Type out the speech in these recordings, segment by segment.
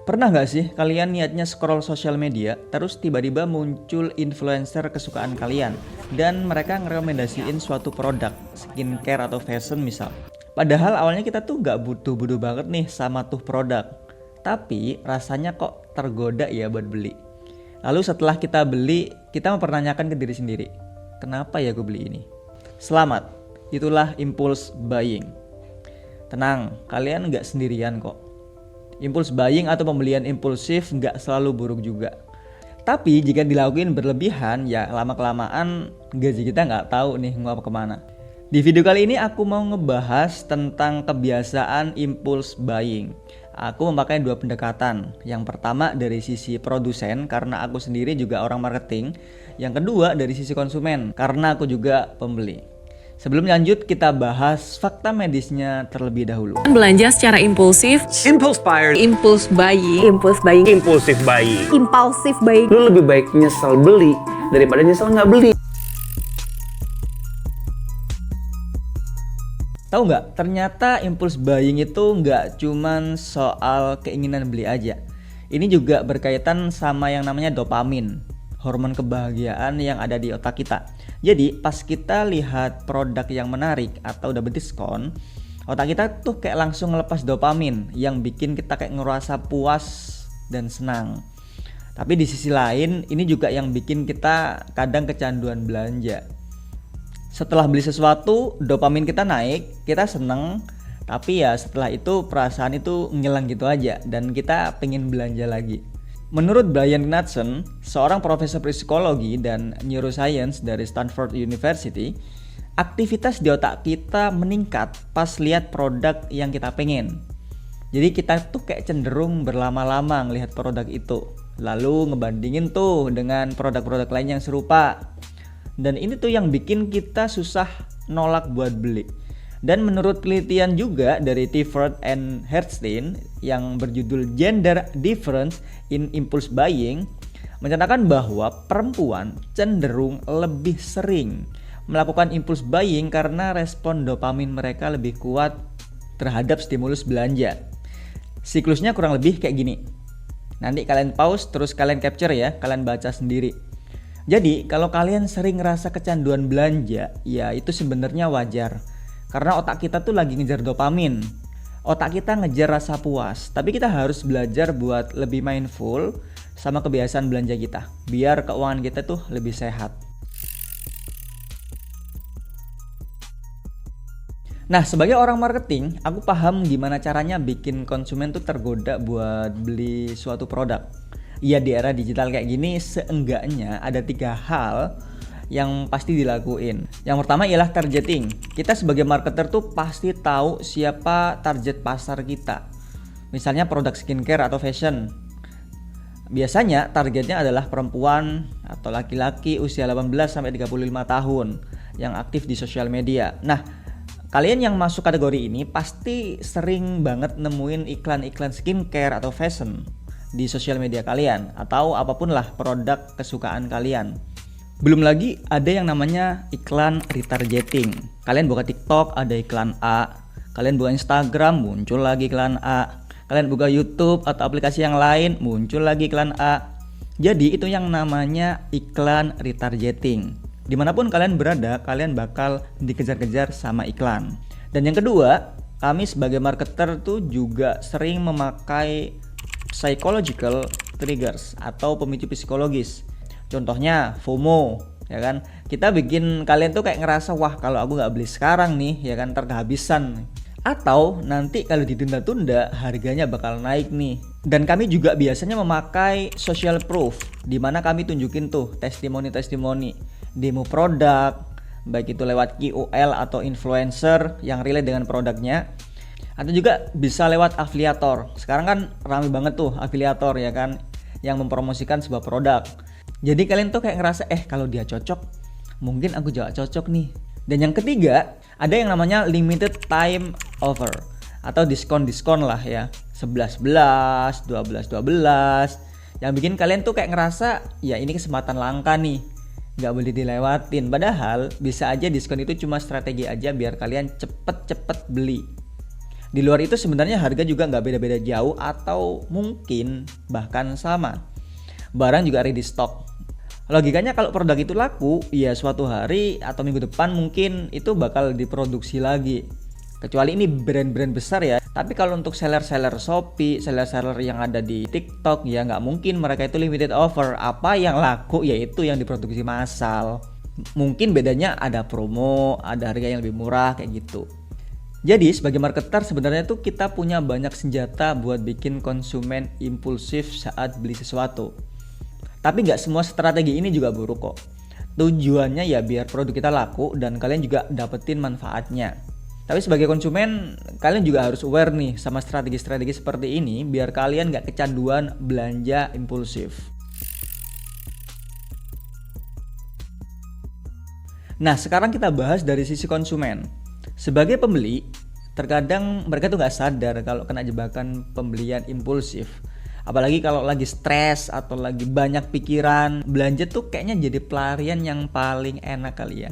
Pernah nggak sih kalian niatnya scroll sosial media, terus tiba-tiba muncul influencer kesukaan kalian, dan mereka ngerekomendasiin suatu produk, skincare atau fashion misal. Padahal awalnya kita tuh nggak butuh-butuh banget nih sama tuh produk, tapi rasanya kok tergoda ya buat beli. Lalu setelah kita beli, kita mempertanyakan ke diri sendiri, kenapa ya gue beli ini? Selamat, itulah impulse buying. Tenang, kalian nggak sendirian kok. Impulse buying atau pembelian impulsif nggak selalu buruk juga. Tapi jika dilakuin berlebihan, ya lama-kelamaan gaji kita nggak tahu nih nguap kemana. Di video kali ini aku mau ngebahas tentang kebiasaan impulse buying. Aku memakai dua pendekatan. Yang pertama dari sisi produsen karena aku sendiri juga orang marketing. Yang kedua dari sisi konsumen karena aku juga pembeli. Sebelum lanjut, kita bahas fakta medisnya terlebih dahulu. Belanja secara impulsif, Impulse buyer, impulse buying, impulsive buying. impulsif baik. Lu lebih baik nyesel beli daripada nyesel nggak beli. Tahu nggak? Ternyata impulse buying itu nggak cuman soal keinginan beli aja. Ini juga berkaitan sama yang namanya dopamin, hormon kebahagiaan yang ada di otak kita. Jadi pas kita lihat produk yang menarik atau udah berdiskon, otak kita tuh kayak langsung ngelepas dopamin yang bikin kita kayak ngerasa puas dan senang. Tapi di sisi lain ini juga yang bikin kita kadang kecanduan belanja. Setelah beli sesuatu, dopamin kita naik, kita seneng, tapi ya setelah itu perasaan itu ngilang gitu aja dan kita pengen belanja lagi. Menurut Brian Knudsen, seorang profesor psikologi dan neuroscience dari Stanford University, aktivitas di otak kita meningkat pas lihat produk yang kita pengen. Jadi kita tuh kayak cenderung berlama-lama ngelihat produk itu, lalu ngebandingin tuh dengan produk-produk lain yang serupa. Dan ini tuh yang bikin kita susah nolak buat beli. Dan menurut penelitian juga dari Tiford and Hertzstein yang berjudul Gender Difference in Impulse Buying mencatatkan bahwa perempuan cenderung lebih sering melakukan impulse buying karena respon dopamin mereka lebih kuat terhadap stimulus belanja. Siklusnya kurang lebih kayak gini. Nanti kalian pause terus kalian capture ya, kalian baca sendiri. Jadi kalau kalian sering ngerasa kecanduan belanja, ya itu sebenarnya wajar. Karena otak kita tuh lagi ngejar dopamin. Otak kita ngejar rasa puas. Tapi kita harus belajar buat lebih mindful sama kebiasaan belanja kita. Biar keuangan kita tuh lebih sehat. Nah, sebagai orang marketing, aku paham gimana caranya bikin konsumen tuh tergoda buat beli suatu produk. Ya di era digital kayak gini, seenggaknya ada 3 hal yang pasti dilakuin. Yang pertama ialah targeting. Kita sebagai marketer tuh pasti tahu siapa target pasar kita. Misalnya produk skincare atau fashion. Biasanya targetnya adalah perempuan atau laki-laki usia 18 sampai 35 tahun yang aktif di sosial media. Nah, kalian yang masuk kategori ini pasti sering banget nemuin iklan-iklan skincare atau fashion di sosial media kalian atau apapun lah produk kesukaan kalian. Belum lagi ada yang namanya iklan retargeting. Kalian buka TikTok ada iklan A, kalian buka Instagram muncul lagi iklan A, kalian buka YouTube atau aplikasi yang lain muncul lagi iklan A. Jadi itu yang namanya iklan retargeting. Dimanapun kalian berada, kalian bakal dikejar-kejar sama iklan. Dan yang kedua, kami sebagai marketer tuh juga sering memakai psychological triggers atau pemicu psikologis. Contohnya FOMO, ya kan? Kita bikin kalian tuh kayak ngerasa wah kalau aku nggak beli sekarang nih, ya kan kehabisan. Atau nanti kalau ditunda-tunda harganya bakal naik nih. Dan kami juga biasanya memakai social proof, di mana kami tunjukin tuh testimoni-testimoni demo produk, baik itu lewat KOL atau influencer yang relate dengan produknya. Atau juga bisa lewat afiliator. Sekarang kan ramai banget tuh afiliator ya kan, yang mempromosikan sebuah produk. Jadi kalian tuh kayak ngerasa kalau dia cocok, mungkin aku juga cocok nih. Dan yang ketiga, ada yang namanya limited time offer atau diskon-diskon lah ya. 11-11, 12-12. Yang bikin kalian tuh kayak ngerasa ya ini kesempatan langka nih, gak boleh dilewatin. Padahal bisa aja diskon itu cuma strategi aja biar kalian cepet-cepet beli. Di luar itu sebenarnya harga juga nggak beda-beda jauh atau mungkin bahkan sama. Barang juga ready stock. Logikanya kalau produk itu laku, ya suatu hari atau minggu depan mungkin itu bakal diproduksi lagi. Kecuali ini brand-brand besar ya. Tapi kalau untuk seller-seller Shopee, seller-seller yang ada di TikTok, ya nggak mungkin mereka itu limited offer. Apa yang laku yaitu yang diproduksi massal. Mungkin bedanya ada promo, ada harga yang lebih murah kayak gitu. Jadi sebagai marketer sebenarnya tuh kita punya banyak senjata buat bikin konsumen impulsif saat beli sesuatu. Tapi nggak semua strategi ini juga buruk kok. Tujuannya ya biar produk kita laku dan kalian juga dapetin manfaatnya. Tapi sebagai konsumen kalian juga harus aware nih sama strategi-strategi seperti ini biar kalian nggak kecanduan belanja impulsif. Nah sekarang kita bahas dari sisi konsumen. Sebagai pembeli, terkadang mereka tuh nggak sadar kalau kena jebakan pembelian impulsif. Apalagi kalau lagi stres atau lagi banyak pikiran, belanja tuh kayaknya jadi pelarian yang paling enak kali ya.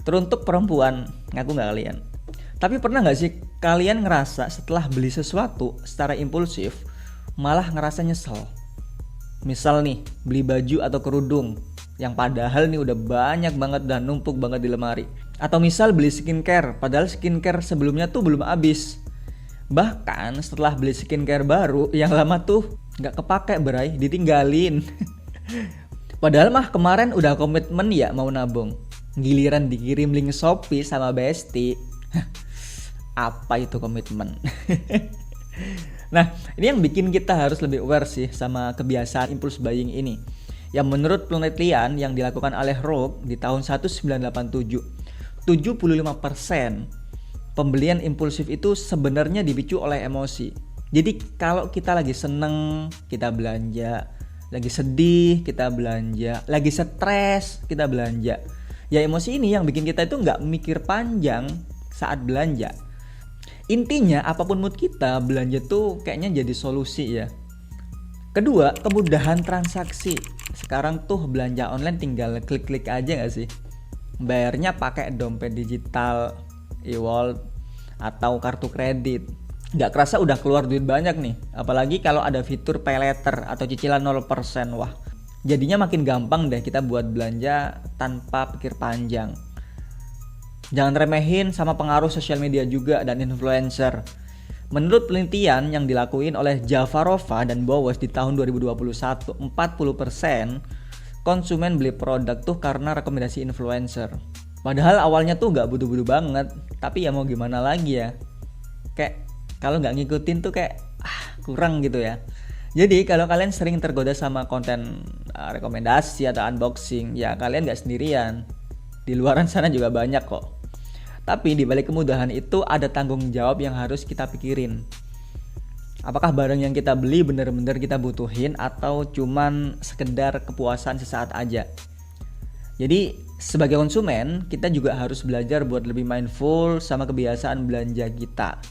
Teruntuk perempuan, ngaku nggak kalian? Tapi pernah nggak sih kalian ngerasa setelah beli sesuatu secara impulsif, malah ngerasa nyesel? Misal nih, beli baju atau kerudung, yang padahal nih udah banyak banget dan numpuk banget di lemari. Atau misal beli skincare, padahal skincare sebelumnya tuh belum habis. Bahkan setelah beli skincare baru, yang lama tuh gak kepake berai, ditinggalin. Padahal mah kemarin udah komitmen ya mau nabung. Giliran dikirim link Shopee sama Besti. Apa itu komitmen? Nah ini yang bikin kita harus lebih aware sih sama kebiasaan impulse buying ini. Yang menurut penelitian yang dilakukan oleh Rogue di tahun 1987, 75% pembelian impulsif itu sebenarnya dipicu oleh emosi. Jadi kalau kita lagi seneng, kita belanja. Lagi sedih, kita belanja. Lagi stres, kita belanja. Ya emosi ini yang bikin kita itu nggak mikir panjang saat belanja. Intinya apapun mood kita, belanja tuh kayaknya jadi solusi ya. Kedua, kemudahan transaksi. Sekarang tuh belanja online tinggal klik-klik aja nggak sih? Bayarnya pakai dompet digital, e-wallet, atau kartu kredit. Nggak kerasa udah keluar duit banyak nih. Apalagi kalau ada fitur pay later atau cicilan 0%. Wah, jadinya makin gampang deh kita buat belanja tanpa pikir panjang. Jangan remehin sama pengaruh sosial media juga dan influencer. Menurut penelitian yang dilakuin oleh Jafarova dan Bowes di tahun 2021, 40% konsumen beli produk tuh karena rekomendasi influencer. Padahal awalnya tuh gak butuh-butuh banget, tapi ya mau gimana lagi ya. Kayak kalau gak ngikutin tuh kayak kurang gitu ya. Jadi kalau kalian sering tergoda sama konten rekomendasi atau unboxing, ya kalian gak sendirian. Di luaran sana juga banyak kok. Tapi di balik kemudahan itu ada tanggung jawab yang harus kita pikirin. Apakah barang yang kita beli benar-benar kita butuhin atau cuman sekedar kepuasan sesaat aja? Jadi sebagai konsumen kita juga harus belajar buat lebih mindful sama kebiasaan belanja kita.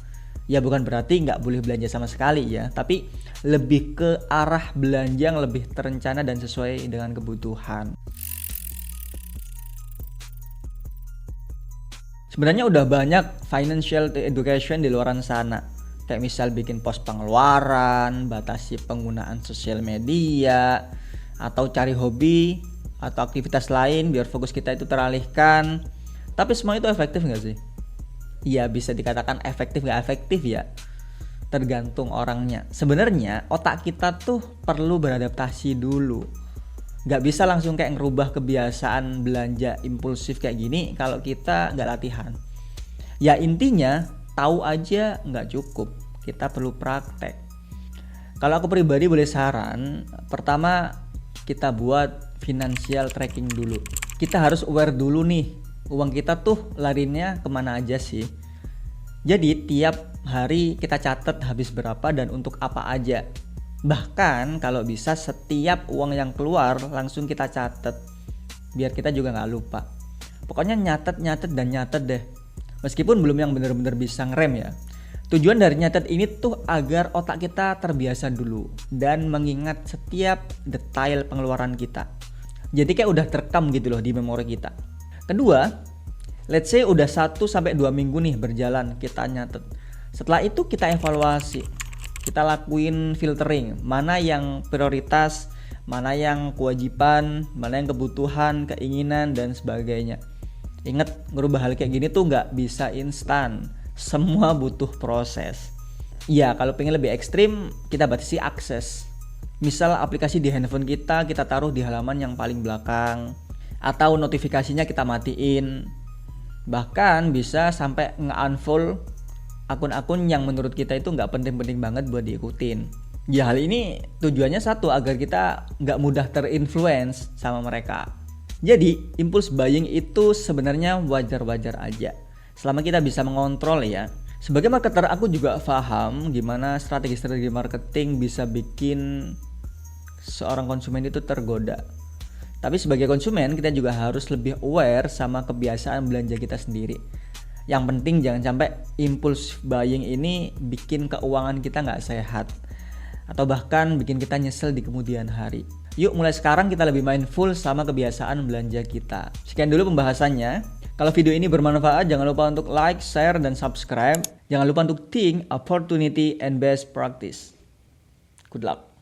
Ya bukan berarti nggak boleh belanja sama sekali ya, tapi lebih ke arah belanja yang lebih terencana dan sesuai dengan kebutuhan. Sebenarnya udah banyak financial education di luaran sana. Kayak misal bikin pos pengeluaran, batasi penggunaan sosial media, atau cari hobi atau aktivitas lain biar fokus kita itu teralihkan. Tapi semua itu efektif nggak sih? Ya bisa dikatakan efektif nggak efektif ya, tergantung orangnya. Sebenarnya otak kita tuh perlu beradaptasi dulu. Nggak bisa langsung kayak ngerubah kebiasaan belanja impulsif kayak gini kalau kita nggak latihan. Ya intinya tahu aja nggak cukup, kita perlu praktek. Kalau aku pribadi boleh saran, pertama kita buat financial tracking dulu. Kita harus aware dulu nih, uang kita tuh larinya kemana aja sih. Jadi tiap hari kita catat habis berapa dan untuk apa aja. Bahkan kalau bisa setiap uang yang keluar langsung kita catat, biar kita juga nggak lupa. Pokoknya nyatet deh. Meskipun belum yang benar-benar bisa ngerem ya. Tujuan dari nyatet ini tuh agar otak kita terbiasa dulu dan mengingat setiap detail pengeluaran kita. Jadi kayak udah terekam gitu loh di memori kita. Kedua, let's say udah 1-2 minggu nih berjalan kita nyatet. Setelah itu kita evaluasi, kita lakuin filtering, mana yang prioritas, mana yang kewajiban, mana yang kebutuhan, keinginan, dan sebagainya. Ingat, ngerubah hal kayak gini tuh nggak bisa instan, semua butuh proses. Ya, kalau pengen lebih ekstrim, kita batasi akses. Misal aplikasi di handphone kita taruh di halaman yang paling belakang, atau notifikasinya kita matiin. Bahkan bisa sampai nge-unfollow akun-akun yang menurut kita itu nggak penting-penting banget buat diikutin. Ya, hal ini tujuannya satu, agar kita nggak mudah terinfluence sama mereka. Jadi impulse buying itu sebenarnya wajar-wajar aja, selama kita bisa mengontrol ya. Sebagai marketer, aku juga paham gimana strategi-strategi marketing bisa bikin seorang konsumen itu tergoda. Tapi sebagai konsumen, kita juga harus lebih aware sama kebiasaan belanja kita sendiri. Yang penting jangan sampai impulse buying ini bikin keuangan kita nggak sehat, atau bahkan bikin kita nyesel di kemudian hari. Yuk mulai sekarang kita lebih mindful sama kebiasaan belanja kita. Sekian dulu pembahasannya. Kalau video ini bermanfaat, jangan lupa untuk like, share, dan subscribe. Jangan lupa untuk think, opportunity, and best practice. Good luck.